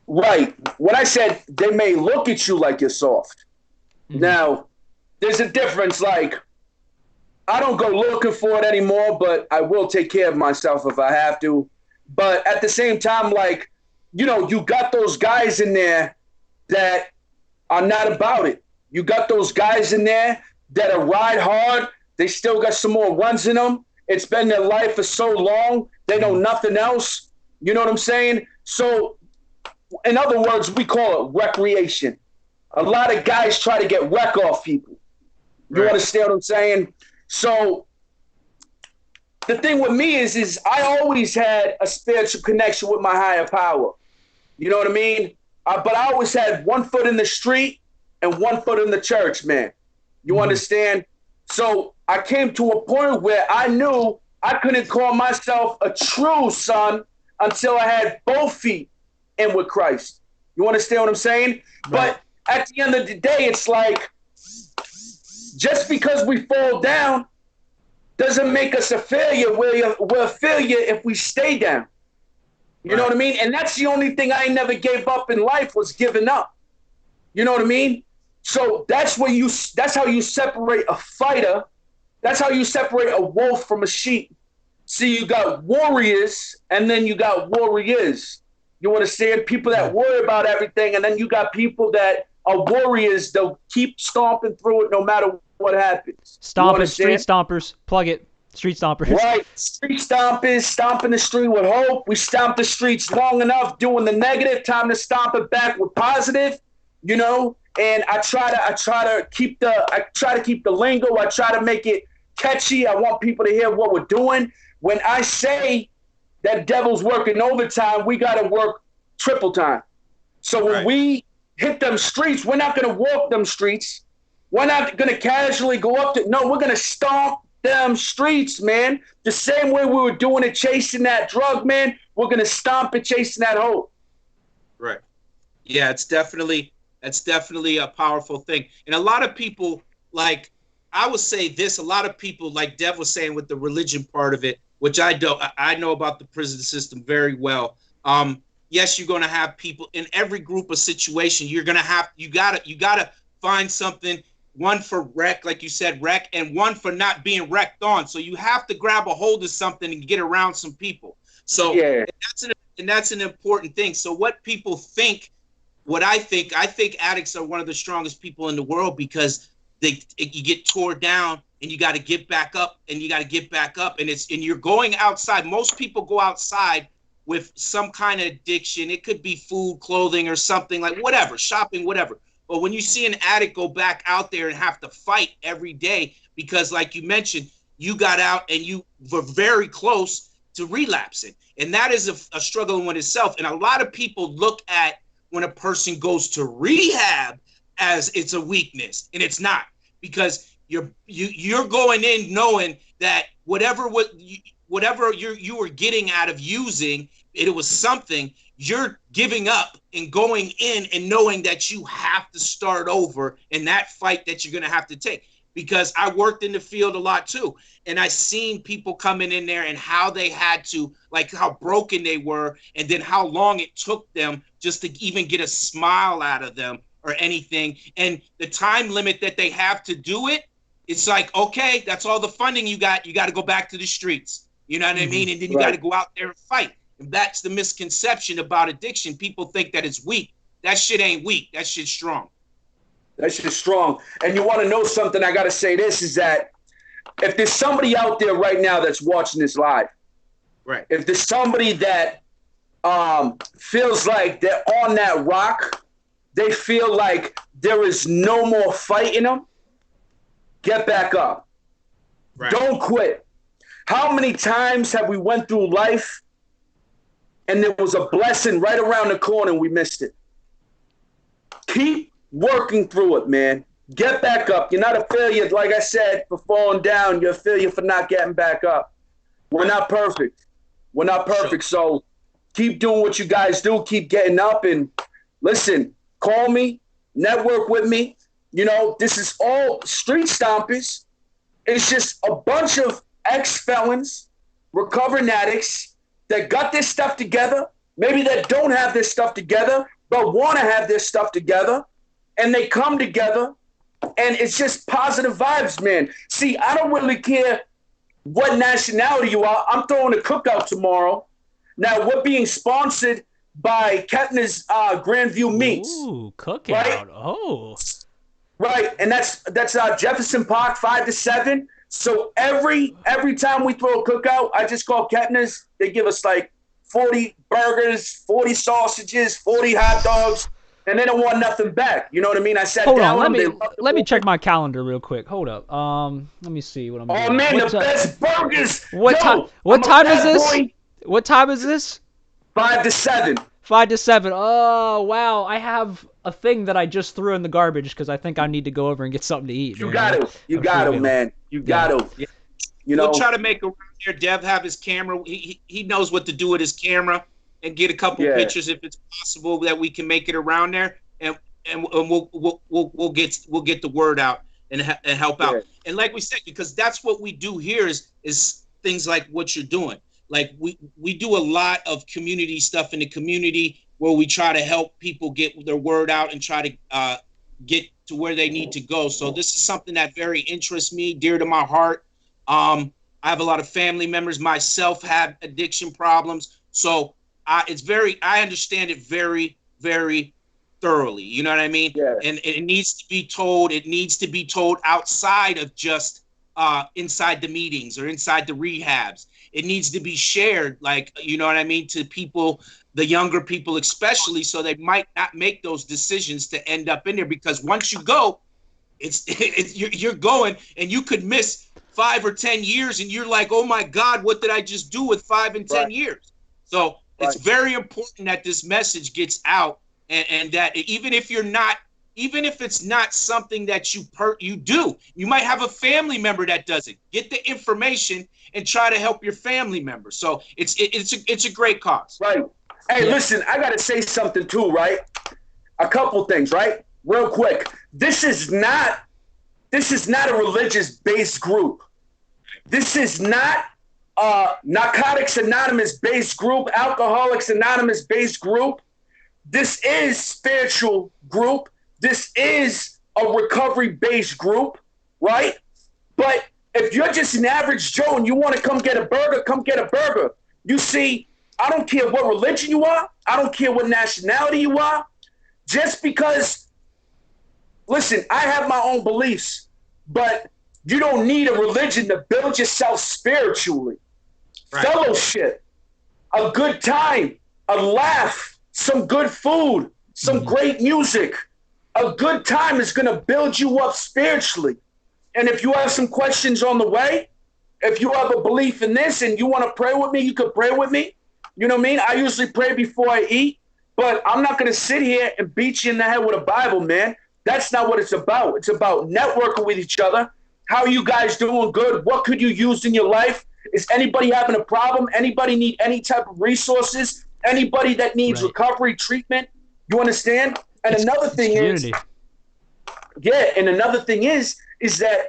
Speaker 5: Right. When I said they may look at you like you're soft. Mm-hmm. Now, there's a difference. Like, I don't go looking for it anymore, but I will take care of myself if I have to. But at the same time, like, you know, you got those guys in there that are not about it. You got those guys in there that are ride hard. They still got some more runs in them. It's been their life for so long. They know nothing else. You know what I'm saying? So, in other words, we call it recreation. A lot of guys try to get wreck off people. You understand what I'm saying? So the thing with me is I always had a spiritual connection with my higher power. You know what I mean? But I always had one foot in the street and one foot in the church, man. You understand? So I came to a point where I knew I couldn't call myself a true son until I had both feet in with Christ. You understand what I'm saying? Right. But at the end of the day, it's like, just because we fall down doesn't make us a failure. We're a failure if we stay down. You know what I mean? And that's the only thing I never gave up in life, was giving up. You know what I mean? So that's how you separate a fighter. That's how you separate a wolf from a sheep. See, you got warriors and then you got warriors. You understand? People that worry about everything, and then you got people that are warriors. They'll keep stomping through it no matter what happens.
Speaker 4: Stomping, street stompers. Plug it. Street stompers.
Speaker 5: Right. Street stompers, stomping the street with hope. We stomp the streets long enough doing the negative. Time to stomp it back with positive, you know? And I try to keep the lingo. I try to make it catchy. I want people to hear what we're doing. When I say that devil's working overtime, we got to work triple time. So when we hit them streets, we're not going to walk them streets. We're not going to casually go up to, no, we're going to stomp them streets, man. The same way we were doing it, chasing that drug, man, we're going to stomp it, chasing that hope.
Speaker 2: Right. Yeah, that's definitely a powerful thing. And a lot of people, like, I would say this, a lot of people, like Dev was saying with the religion part of it, which I know about the prison system very well. Yes, you're going to have people in every group of situation. You gotta find something, one for wreck, like you said, wreck, and one for not being wrecked on. So you have to grab a hold of something and get around some people. So that's an important thing. So what people think, I think addicts are one of the strongest people in the world, because you get tore down and you got to get back up, and you're going outside. Most people go outside with some kind of addiction. It could be food, clothing, or something, like whatever, shopping, whatever. But when you see an addict go back out there and have to fight every day, because like you mentioned, you got out and you were very close to relapsing. And that is a struggle in itself. And a lot of people look at when a person goes to rehab as it's a weakness, and it's not, because you're going in knowing that whatever you were getting out of using it was something. You're giving up and going in and knowing that you have to start over in that fight that you're going to have to take. Because I worked in the field a lot too, and I seen people coming in there and how they had to, like how broken they were, and then how long it took them just to even get a smile out of them or anything. And the time limit that they have to do it, it's like, okay, that's all the funding you got. You got to go back to the streets. You know what I mean? And then you got to go out there and fight. And that's the misconception about addiction. People think that it's weak. That shit ain't weak. That shit's strong.
Speaker 5: That shit's strong. And you want to know something? I got to say this, is that if there's somebody out there right now that's watching this live,
Speaker 2: right?
Speaker 5: If there's somebody that feels like they're on that rock, they feel like there is no more fight in them, get back up.
Speaker 2: Right.
Speaker 5: Don't quit. How many times have we went through life and there was a blessing right around the corner and we missed it? Keep working through it, man. Get back up. You're not a failure, like I said, for falling down. You're a failure for not getting back up. We're not perfect. We're not perfect. So keep doing what you guys do. Keep getting up. And listen, call me, network with me. You know, this is all Street Stompers. It's just a bunch of ex-felons, recovering addicts that got this stuff together, maybe that don't have this stuff together, but want to have this stuff together, and they come together, and it's just positive vibes, man. See, I don't really care what nationality you are. I'm throwing a cookout tomorrow. Now, we're being sponsored by Kettner's Grandview Meats.
Speaker 4: Ooh, cookout.
Speaker 5: Right?
Speaker 4: Oh.
Speaker 5: Right, and that's Jefferson Park, 5 to 7. So every time we throw a cookout, I just call Kettner's. They give us like 40 burgers, 40 sausages, 40 hot dogs, and they don't want nothing back. You know what I mean? I sat
Speaker 4: Hold
Speaker 5: down.
Speaker 4: on, let me check my calendar real quick. Hold up. Let me see what I'm doing.
Speaker 5: Oh man,
Speaker 4: What's
Speaker 5: the best burgers.
Speaker 4: What time? What time is this? What time is this?
Speaker 5: 5 to 7.
Speaker 4: 5 to 7. Oh wow, I have a thing that I just threw in the garbage because I think I need to go over and get something to eat.
Speaker 5: You got to, man. You got to. You know,
Speaker 2: we'll try to make around here. Dev have his camera. He knows what to do with his camera and get a couple pictures if it's possible that we can make it around there, and we'll get the word out and help out. And like we said, because that's what we do here is things like what you're doing. Like we do a lot of community stuff in the community where we try to help people get their word out and try to get to where they need to go. So this is something that very interests me, dear to my heart. I have a lot of family members myself have addiction problems. So I understand it very, very thoroughly. You know what I mean?
Speaker 5: Yeah.
Speaker 2: And it needs to be told. It needs to be told outside of just inside the meetings or inside the rehabs. It needs to be shared, like, you know what I mean, to people, the younger people especially, so they might not make those decisions to end up in there. Because once you go, you're going, and you could miss 5 or 10 years, and you're like, oh my God, what did I just do with 5 and 10 years? So it's very important that this message gets out, and that even if it's not something that you do, you might have a family member that does it. Get the information and try to help your family member. So it's a great cause.
Speaker 5: Right. Hey, listen, I gotta say something too, right? A couple things, right? Real quick. This is not a religious-based group. This is not Narcotics Anonymous-based group, Alcoholics Anonymous-based group. This is spiritual group. This is a recovery-based group, right? But if you're just an average Joe and you want to come get a burger, come get a burger. You see, I don't care what religion you are. I don't care what nationality you are. Just because, listen, I have my own beliefs, but you don't need a religion to build yourself spiritually. Right. Fellowship, a good time, a laugh, some good food, some great music. A good time is going to build you up spiritually. And if you have some questions on the way, if you have a belief in this and you want to pray with me, you could pray with me. You know what I mean? I usually pray before I eat, but I'm not going to sit here and beat you in the head with a Bible, man. That's not what it's about. It's about networking with each other. How are you guys doing? Good. What could you use in your life? Is anybody having a problem? Anybody need any type of resources? Anybody that needs recovery treatment? You understand? And another thing is that,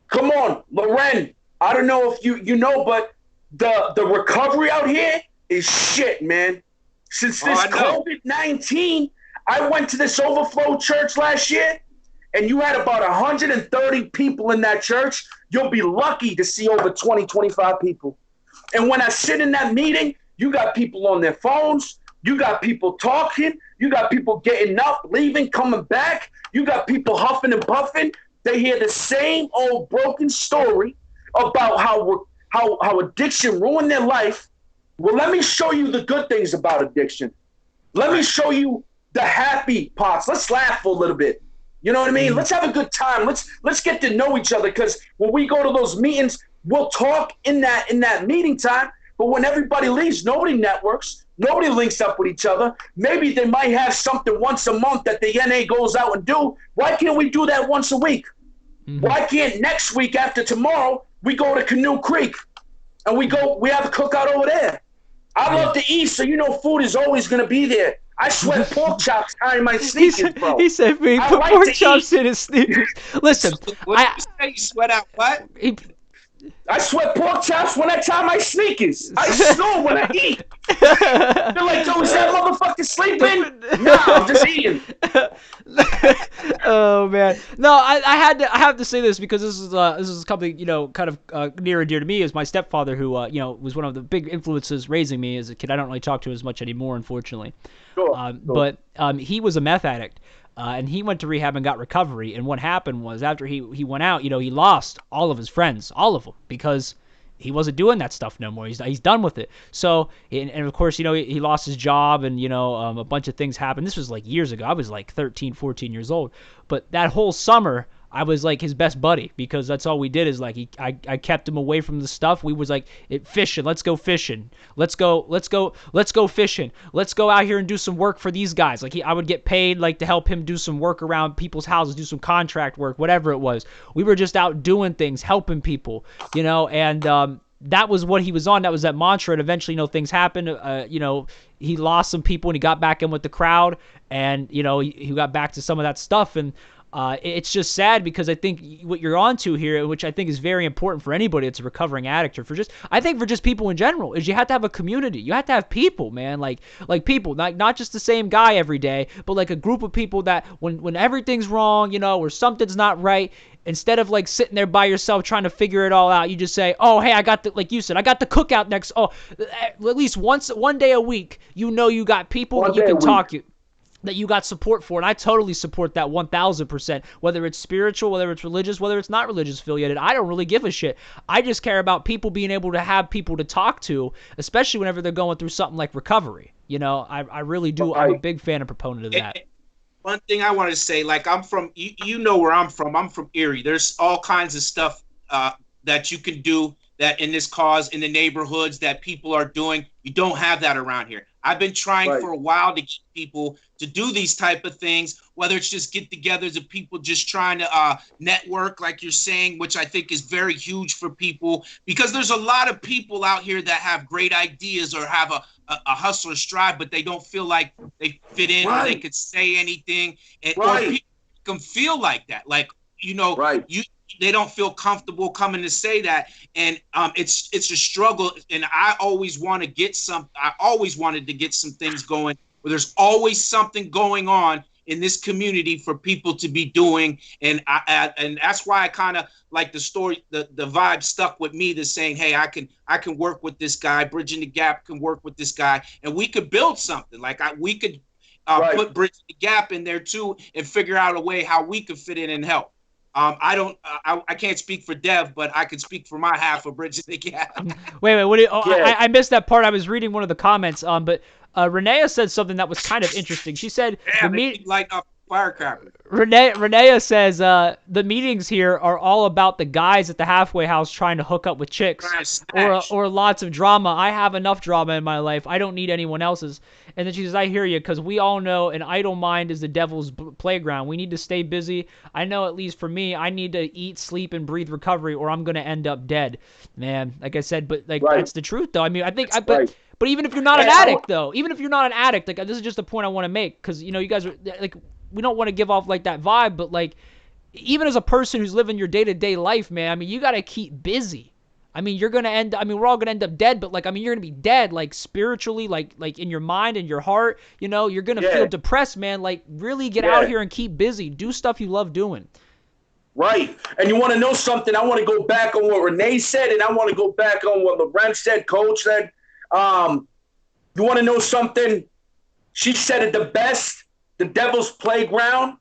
Speaker 5: come on, Loren, I don't know if you know, but the recovery out here is shit, man. Since this COVID-19, I went to this overflow church last year, and you had about 130 people in that church. You'll be lucky to see over 20, 25 people. And when I sit in that meeting, you got people on their phones. You got people talking. You got people getting up, leaving, coming back. You got people huffing and puffing. They hear the same old broken story about how addiction ruined their life. Well, let me show you the good things about addiction. Let me show you the happy parts. Let's laugh for a little bit. You know what I mean? Let's have a good time. Let's get to know each other, because when we go to those meetings, we'll talk in that meeting time. But when everybody leaves, nobody networks. Nobody links up with each other. Maybe they might have something once a month that the NA goes out and do. Why can't we do that once a week? Why can't next week after tomorrow we go to Canoe Creek and we have a cookout over there? I love to eat, so food is always going to be there. I sweat pork chops tying my sneakers, bro.
Speaker 4: He said he put pork chops in his sneakers. Listen,
Speaker 2: what did you say? You sweat out what?
Speaker 5: I sweat pork chops when I tie my sneakers. I snore when I eat. They're like, yo, is that motherfucker sleeping? Nah, I'm just eating.
Speaker 4: Oh man, no, I have to say this because this is something kind of near and dear to me. Is my stepfather, who was one of the big influences raising me as a kid. I don't really talk to him as much anymore, unfortunately.
Speaker 5: Sure.
Speaker 4: But he was a meth addict. And he went to rehab and got recovery. And what happened was, after he went out, he lost all of his friends, all of them, because he wasn't doing that stuff no more. He's done with it. So, and of course, he lost his job, and a bunch of things happened. This was like years ago. I was like 13, 14 years old. But that whole summer, I was like his best buddy, because that's all we did is like I kept him away from the stuff. We was like fishing. Let's go fishing. Let's go fishing. Let's go out here and do some work for these guys. Like I would get paid like to help him do some work around people's houses, do some contract work, whatever it was. We were just out doing things, helping people, and that was what he was on. That was that mantra. And eventually, things happened. He lost some people and he got back in with the crowd, and he got back to some of that stuff. And it's just sad, because I think what you're onto here, which I think is very important for anybody that's a recovering addict, or for just people in general, is you have to have a community. You have to have people, man, like people, not just the same guy every day, but like a group of people that when everything's wrong, or something's not right, instead of like sitting there by yourself trying to figure it all out, you just say, oh, hey, I got like you said, I got the cookout next. Oh, at least one day a week, you got people that you can talk to, that you got support for. And I totally support that 1,000%, whether it's spiritual, whether it's religious, whether it's not religious affiliated. I don't really give a shit. I just care about people being able to have people to talk to, especially whenever they're going through something like recovery. I really do. I'm a big fan and proponent of that.
Speaker 2: One thing I want to say, like, I'm from, where I'm from. I'm from Erie. There's all kinds of stuff that you can do that in this cause, in the neighborhoods, that people are doing. You don't have that around here. I've been trying for a while to get people to do these type of things, whether it's just get-togethers of people just trying to network, like you're saying, which I think is very huge for people, because there's a lot of people out here that have great ideas or have a hustle or strive, but they don't feel like they fit in or they could say anything, or people can feel like that, like they don't feel comfortable coming to say that, and it's a struggle. And I always wanted to get some things going, where there's always something going on in this community for people to be doing, and that's why I kind of like the story, the vibe stuck with me, the saying, hey, I can work with this guy, Bridging the Gap can work with this guy, and we could build something. Like we could put Bridging the Gap in there too, and figure out a way how we could fit in and help. I can't speak for Dev, but I can speak for my half of Bridging the Gap.
Speaker 4: Wait, I missed that part. I was reading one of the comments, but Renea said something that was kind of interesting. She said,
Speaker 2: light up firecracker.
Speaker 4: Renea says the meetings here are all about the guys at the halfway house trying to hook up with chicks, or lots of drama. I have enough drama in my life. I don't need anyone else's. And then she says, I hear you, because we all know an idle mind is the devil's playground. We need to stay busy. I know, at least for me, I need to eat, sleep, and breathe recovery, or I'm going to end up dead. Man, like I said, but that's the truth, though. I mean, I think, but even if you're not an addict, though, like, this is just a point I want to make, because, you guys are, like, we don't want to give off, like, that vibe, but, like, even as a person who's living your day-to-day life, man, I mean, you got to keep busy. I mean, we're all going to end up dead, but, like, I mean, you're going to be dead, like, spiritually, like in your mind and your heart, you're going to feel depressed, man. Like, really get out here and keep busy. Do stuff you love doing.
Speaker 5: Right. And you want to know something? I want to go back on what Renee said, and I want to go back on what Lorenz said, Coach said. You want to know something? She said it the best. The devil's playground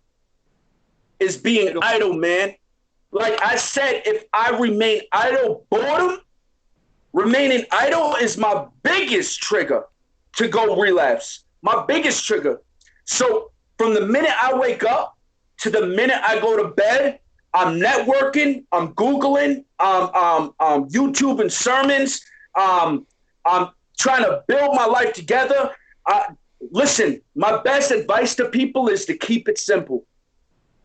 Speaker 5: is being idle, man. Like I said, if I remain idle, boredom, remaining idle is my biggest trigger to go relapse. My biggest trigger. So from the minute I wake up to the minute I go to bed, I'm networking, I'm Googling, YouTubing sermons, I'm trying to build my life together. Listen, my best advice to people is to keep it simple.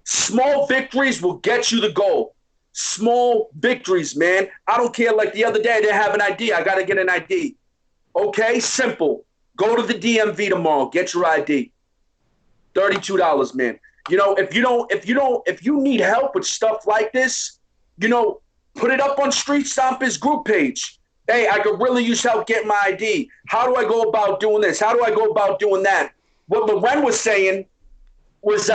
Speaker 5: Small victories will get you the goal. Small victories, man. I don't care. Like the other day, I didn't have an ID. I got to get an ID. Okay, simple. Go to the DMV tomorrow. Get your ID. $32, man. You know, if you need help with stuff like this, you know, put it up on Street Stompers group page. Hey, I could really use help getting my ID. How do I go about doing this? How do I go about doing that? What Loren was saying was,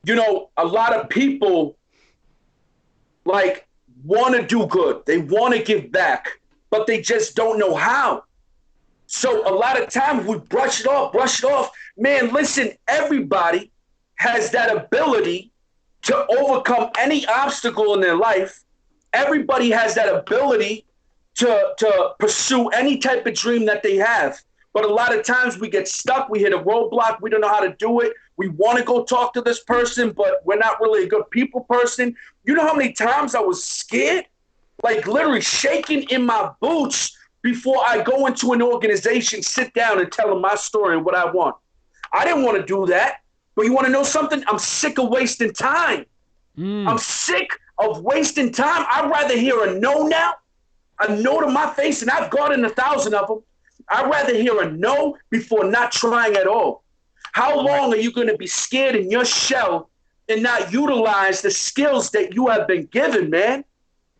Speaker 5: you know, a lot of people like want to do good. They want to give back, but they just don't know how. So a lot of times we brush it off. Man, listen, everybody has that ability to overcome any obstacle in their life. Everybody has that ability to pursue any type of dream that they have. But a lot of times we get stuck. We hit a roadblock. We don't know how to do it. We want to go talk to this person, but we're not really a good people person. You know how many times I was scared? Like literally shaking in my boots before I go into an organization, sit down and tell them my story and what I want. I didn't want to do that. But you want to know something? I'm sick of wasting time. I'm sick of wasting time. I'd rather hear a no now, a no to my face, and I've gotten 1,000 of them. I'd rather hear a no before not trying at all. How long are you going to be scared in your shell and not utilize the skills that you have been given, man?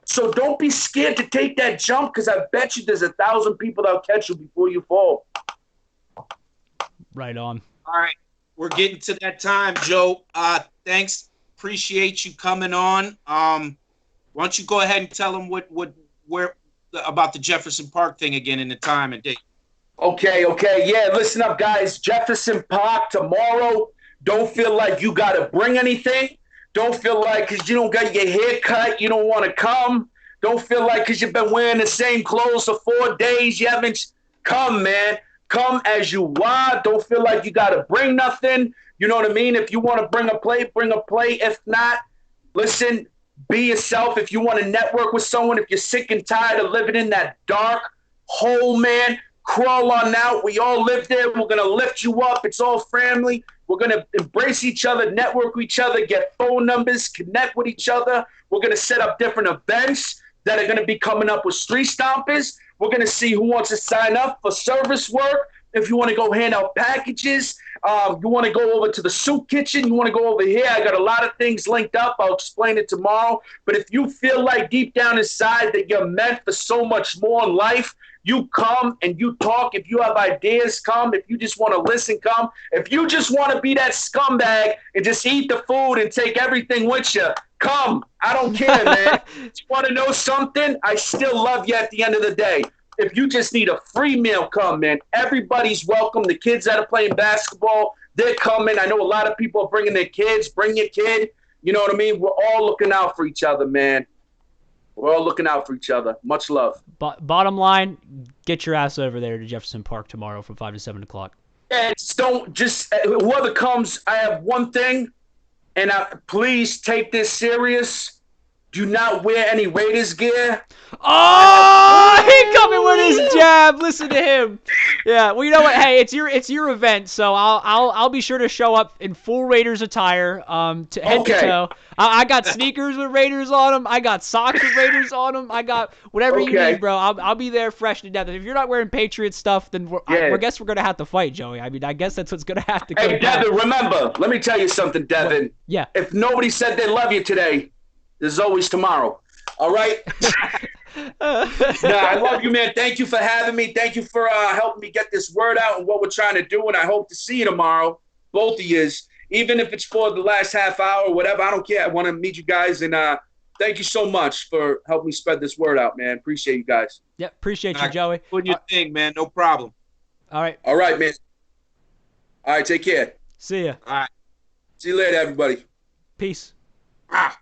Speaker 5: So don't be scared to take that jump, because I bet you there's 1,000 people that'll catch you before you fall.
Speaker 4: Right on.
Speaker 2: All right. We're getting to that time, Joe. Thanks. Appreciate you coming on. Why don't you go ahead and tell them where about the Jefferson Park thing again and the time and date.
Speaker 5: Okay. Yeah, listen up, guys. Jefferson Park tomorrow. Don't feel like you got to bring anything. Don't feel like because you don't got your hair cut, you don't want to come. Don't feel like because you've been wearing the same clothes for 4 days, you haven't come, man. Come as you are. Don't feel like you got to bring nothing. You know what I mean? If you want to bring a plate, bring a plate. If not, listen, be yourself. If you want to network with someone, if you're sick and tired of living in that dark hole, man, crawl on out. We all live there. We're going to lift you up. It's all family. We're going to embrace each other, network with each other, get phone numbers, connect with each other. We're going to set up different events that are going to be coming up with Street Stompers. We're going to see who wants to sign up for service work. If you want to go hand out packages, you want to go over to the soup kitchen, you want to go over here. I got a lot of things linked up. I'll explain it tomorrow. But if you feel like deep down inside that you're meant for so much more in life, you come and you talk. If you have ideas, come. If you just want to listen, come. If you just want to be that scumbag and just eat the food and take everything with you, come. I don't care, man. You want to know something? I still love you at the end of the day. If you just need a free meal, come, man. Everybody's welcome. The kids that are playing basketball, they're coming. I know a lot of people are bringing their kids. Bring your kid. You know what I mean? We're all looking out for each other, man. We're all looking out for each other. Much love.
Speaker 4: Bottom line, get your ass over there to Jefferson Park tomorrow from 5 to 7 o'clock.
Speaker 5: Yeah, whoever comes, I have one thing, and please take this serious. Do not wear any Raiders gear.
Speaker 4: Oh, he coming with his jab. Listen to him. Yeah. Well, you know what? Hey, it's your event, so I'll be sure to show up in full Raiders attire, to head to toe. I got sneakers with Raiders on them. I got socks with Raiders on them. I got whatever you need, bro. I'll be there fresh to death. If you're not wearing Patriot stuff, then I guess we're gonna have to fight, Joey. I mean, I guess that's what's gonna have to come.
Speaker 5: Hey, Devin, remember. Let me tell you something, Devin.
Speaker 4: What? Yeah.
Speaker 5: If nobody said they love you today, there's always tomorrow. All right? I love you, man. Thank you for having me. Thank you for helping me get this word out and what we're trying to do. And I hope to see you tomorrow, both of you. Even if it's for the last half hour or whatever, I don't care. I want to meet you guys. And thank you so much for helping me spread this word out, man. Appreciate you guys.
Speaker 4: Yeah, appreciate you, Joey.
Speaker 2: Doing your thing, man. No problem.
Speaker 4: All right.
Speaker 5: All right, man. All right, take care.
Speaker 4: See ya.
Speaker 2: All right.
Speaker 5: See you later, everybody.
Speaker 4: Peace.
Speaker 2: Ah.